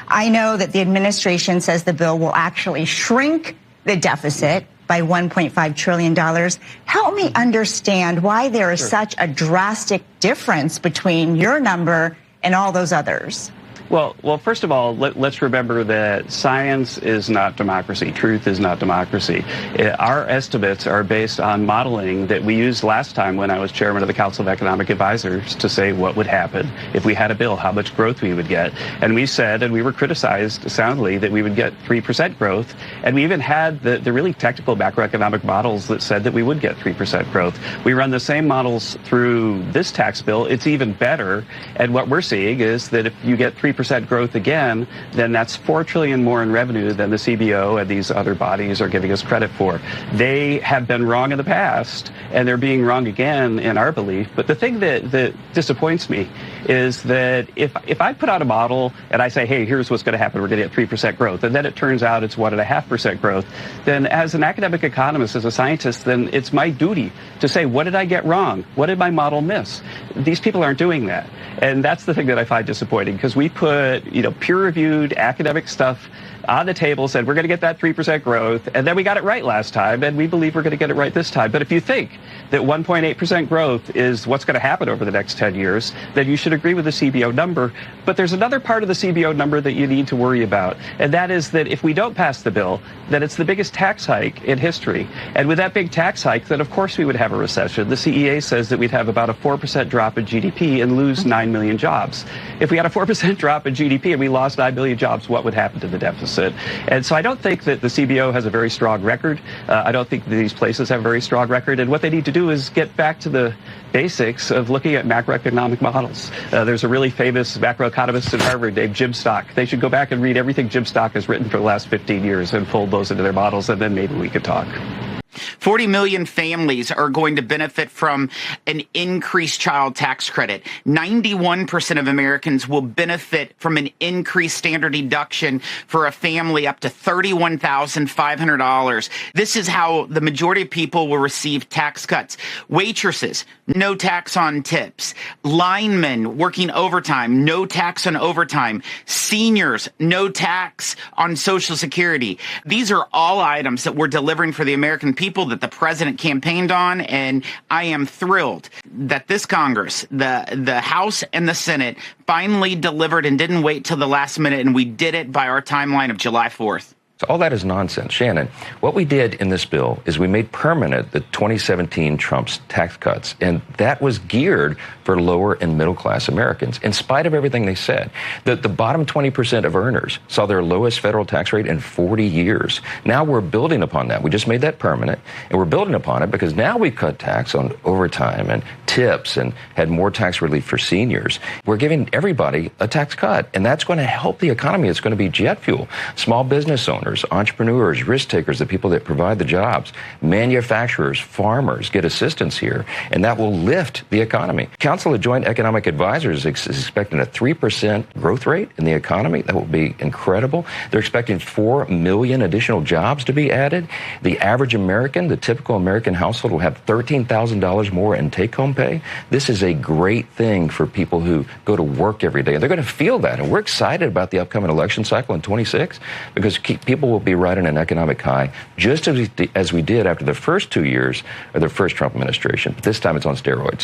I know that the administration says the bill will actually shrink the deficit by $1.5 trillion. Help me understand why there is such a drastic difference between your number and all those others. Well, first of all, let's remember that science is not democracy. Truth is not democracy. Our estimates are based on modeling that we used last time when I was chairman of the Council of Economic Advisors to say what would happen if we had a bill, how much growth we would get. And we said, and we were criticized soundly, that we would get 3% growth. And we even had the really technical macroeconomic models that said that we would get 3% growth. We run the same models through this tax bill. It's even better. And what we're seeing is that if you get 3% growth again, then that's $4 trillion more in revenue than the CBO and these other bodies are giving us credit for. They have been wrong in the past, and they're being wrong again in our belief. But the thing that disappoints me is that if I put out a model and I say, hey, here's what's going to happen, we're going to get 3% growth, and then it turns out it's 1.5% growth, then as an academic economist, as a scientist, then it's my duty to say, what did I get wrong? What did my model miss? These people aren't doing that. And that's the thing that I find disappointing, because we put peer-reviewed academic stuff on the table, said we're going to get that 3% growth, and then we got it right last time, and we believe we're going to get it right this time. But if you think that 1.8% growth is what's going to happen over the next 10 years, then you should agree with the CBO number. But there's another part of the CBO number that you need to worry about, and that is that if we don't pass the bill, then it's the biggest tax hike in history. And with that big tax hike, then of course we would have a recession. The CEA says that we'd have about a 4% drop in GDP and lose 9 million jobs. If we had a 4% drop in GDP and we lost 9 million jobs, what would happen to the deficit? And so I don't think that the CBO has a very strong record. I don't think these places have a very strong record. And what they need to do is get back to the basics of looking at macroeconomic models. There's a really famous macroeconomist at Harvard named Jim Stock. They should go back and read everything Jim Stock has written for the last 15 years and fold those into their models, and then maybe we could talk. 40 million families are going to benefit from an increased child tax credit. 91% of Americans will benefit from an increased standard deduction for a family up to $31,500. This is how the majority of people will receive tax cuts. Waitresses, no tax on tips. Linemen working overtime, no tax on overtime. Seniors, no tax on Social Security. These are all items that we're delivering for the American people that the president campaigned on, and I am thrilled that this Congress, the House and the Senate, finally delivered and didn't wait till the last minute, and we did it by our timeline of July 4th. So all that is nonsense. Shannon, what we did in this bill is we made permanent the 2017 Trump's tax cuts, and that was geared for lower and middle class Americans, in spite of everything they said. The bottom 20% of earners saw their lowest federal tax rate in 40 years. Now we're building upon that. We just made that permanent, and we're building upon it because now we cut tax on overtime and tips and had more tax relief for seniors. We're giving everybody a tax cut, and that's going to help the economy. It's going to be jet fuel. Small business owners, entrepreneurs, risk takers, the people that provide the jobs, manufacturers, farmers get assistance here, and that will lift the economy. Council of Joint Economic Advisors is expecting a 3% growth rate in the economy. That will be incredible. They're expecting 4 million additional jobs to be added. The average American, the typical American household, will have $13,000 more in take-home pay. This is a great thing for people who go to work every day. They're going to feel that, and we're excited about the upcoming election cycle in 26 because people will be riding an economic high just as we did after the first 2 years of the first Trump administration. This time it's on steroids.